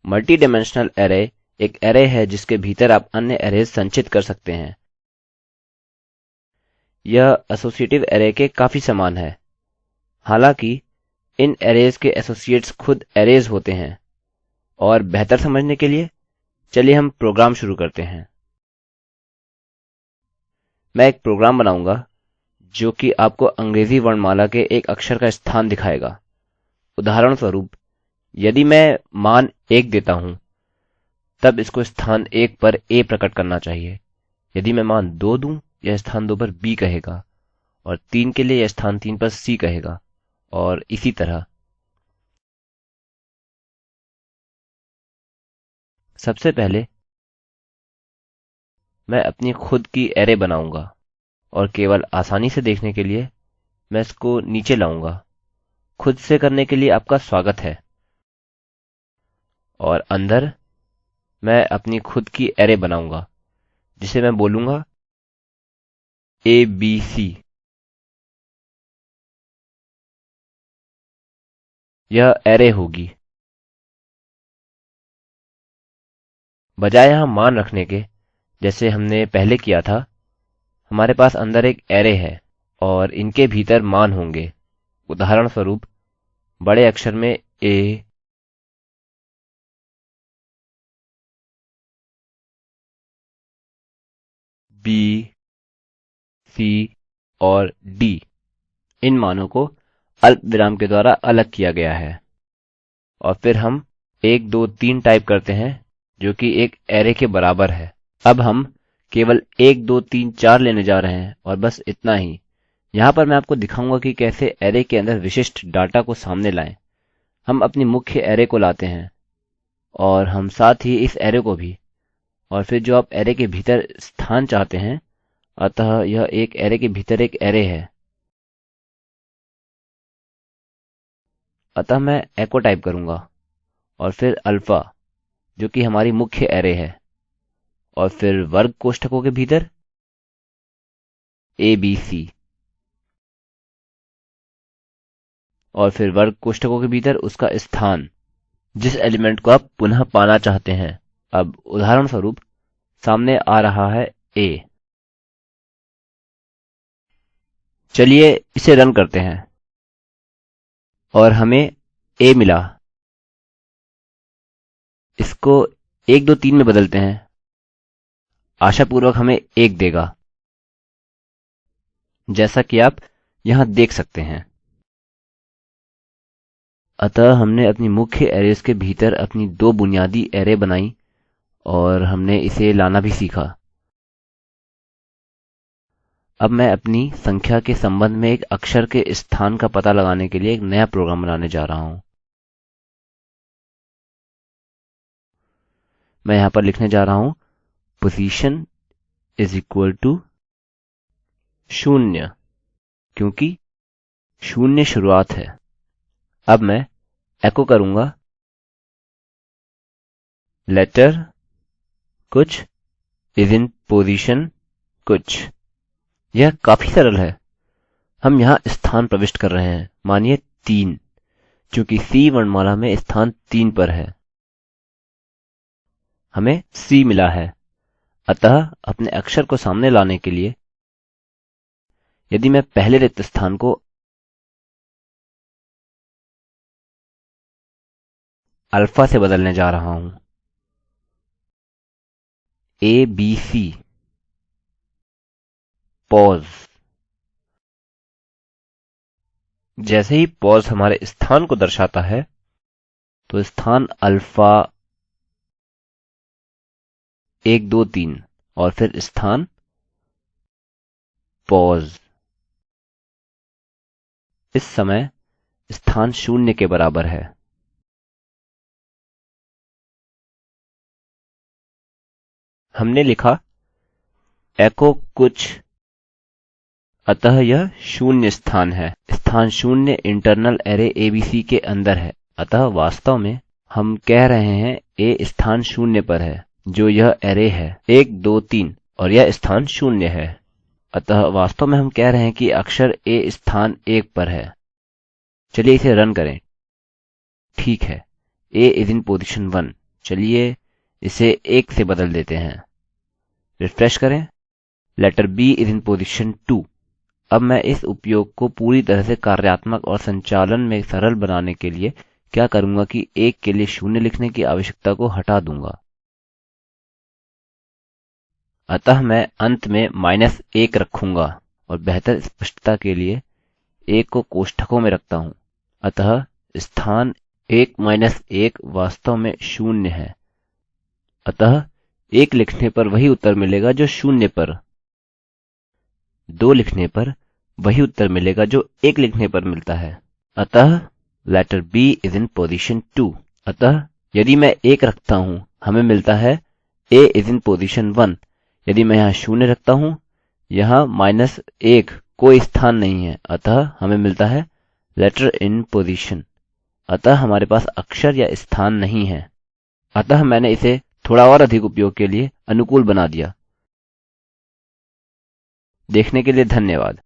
Multi dimensional array एक array है जिसके भीतर आप अन्य अरैज़ संचित कर सकते हैं। यह एसोसिएटिव अरै के काफी समान है, हालांकि इन अरैज़ के एसोसिएट्स खुद अरैज़ होते हैं। और बेहतर समझने के लिए चलिए हम प्रोग्राम शुरू करते हैं। मैं एक प्रोग्राम बनाऊंगा जो कि आपको अंग्रेजी वर्णमाला के एक अक्षर का स्थान दिखाएगा। उदाहरणस्वरूप, यदि मैं मान 1 देता हूँ तब इसको स्थान 1 पर a प्रकट करना चाहिए। यदि मैं मान 2 दूँ, यह स्थान 2 पर b कहेगा, और 3 के लिए यह स्थान 3 पर c कहेगा, और इसी तरह। सबसे पहले मैं अपनी खुद की अरै बनाऊंगा, और केवल आसानी से देखने के लिए मैं इसको नीचे लाऊंगा। खुद से करने के लिए आपका स्वागत है। और अंदर मैं अपनी खुद की अरै बनाऊंगा जिसे मैं बोलूंगा ABC। यह अरै होगी। बजाय यहाँ मान रखने के, जैसे हमने पहले किया था, हमारे पास अंदर एक अरै है और इनके भीतर मान होंगे। उदाहरणस्वरूप, बड़े अक्षर में A, B, C और D। इन मानों को अल्पविराम के द्वारा अलग किया गया है। और फिर हम 1 2 3 टाइप करते हैं जो कि एक अरै के बराबर है। अब हम केवल 1 2 3 4 लेने जा रहे हैं, और बस इतना ही। यहाँ पर मैं आपको दिखाऊंगा कि कैसे अरै के अंदर विशिष्ट डाटा को सामने लाएं। हम अपनी मुख्य अरै को लाते हैं, और हम साथ ही इस अरै को भी, और फिर जो आप अरै के भीतर स्थान चाहते हैं। अतः यह एक अरै के भीतर एक अरै है। अतः मैं echo टाइप करूंगा, और फिर अल्फा जो कि हमारी मुख्य अरै है, और फिर वर्ग कोष्ठकों के भीतर ABC, और फिर वर्ग कोष्ठकों के भीतर उसका स्थान, जिस एलिमेंट को आप पुनः पाना चाहते हैं। अब उदाहरणस्वरूप सामने आ रहा है A। चलिए इसे रन करते हैं, और हमें A मिला। इसको 1 2 3 में बदलते हैं। आशापूर्वक हमें 1 देगा, जैसा कि आप यहाँ देख सकते हैं। अतः हमने अपनी मुख्य अरैज़ के भीतर अपनी 2 बुनियादी अरै बनाई, और हमने इसे लाना भी सीखा। अब मैं अपनी संख्या के संबंध में एक अक्षर के स्थान का पता लगाने के लिए एक नया प्रोग्राम बनाने जा रहा हूँ। मैं यहाँ पर लिखने जा रहा हूँ position is equal to 0, क्योंकि 0 शुरुआत है। अब मैं echo करूँगा letter कुछ is in position कुछ। यह काफी सरल है। हम यहाँ स्थान प्रविष्ट कर रहे हैं, मानिए 3, क्योंकि C वर्णमाला में स्थान 3 पर है। हमें C मिला है। अतः अपने अक्षर को सामने लाने के लिए, यदि मैं पहले रिक्त स्थान को अल्फा से बदलने जा रहा हूँ, ABC, पॉज। जैसे ही पॉज हमारे स्थान को दर्शाता है, तो स्थान अल्फा 1 2 3, और फिर स्थान पॉज। इस समय स्थान 0 के बराबर है। हमने लिखा echo कुछ, अतः यह 0 स्थान है। स्थान 0 इंटरनल अरै ABC के अंदर है। अतः वास्तव में हम कह रहे हैं A स्थान 0 पर है, जो यह अरै है 1 2 3, और यह स्थान 0 है। अतः वास्तव में हम कह रहे हैं कि अक्षर A स्थान 1 पर है। चलिए इसे रन करें। ठीक है, A is in position 1। चलिए इसे 1 से बदल देते हैं। रिफ्रेश करें। Letter B is in position 2। अब मैं इस उपयोग को पूरी तरह से कार्यात्मक और संचालन में सरल बनाने के लिए क्या करूँगा कि 1 के लिए 0 लिखने की आवश्यकता को हटा दूँगा। अतः मैं अंत में -1 रखूँगा और बेहतर स्पष्टता के लिए 1 को कोष्ठकों में रखता हूँ। अतः स्थान 1 वास्तव में 0 है। अतः 1 लिखने पर वही उत्तर मिलेगा जो 0 पर, 2 लिखने पर वही उत्तर मिलेगा जो 1 लिखने पर मिलता है। अतः letter B is in position 2। अतः यदि मैं 1 रखता हूँ हमें मिलता है A इज इन पोजीशन 1। यदि मैं यहाँ 0 रखता हूँ, यहाँ -1 कोई स्थान नहीं है, अतः हमें मिलता है लेटर इन पोजीशन। अतः हमारे पास अक्षर या स्थान नहीं है। अतः मैंने इसे थोड़ा और अधिक उपयोग के लिए अनुकूल बना दिया। देखने के लिए धन्यवाद।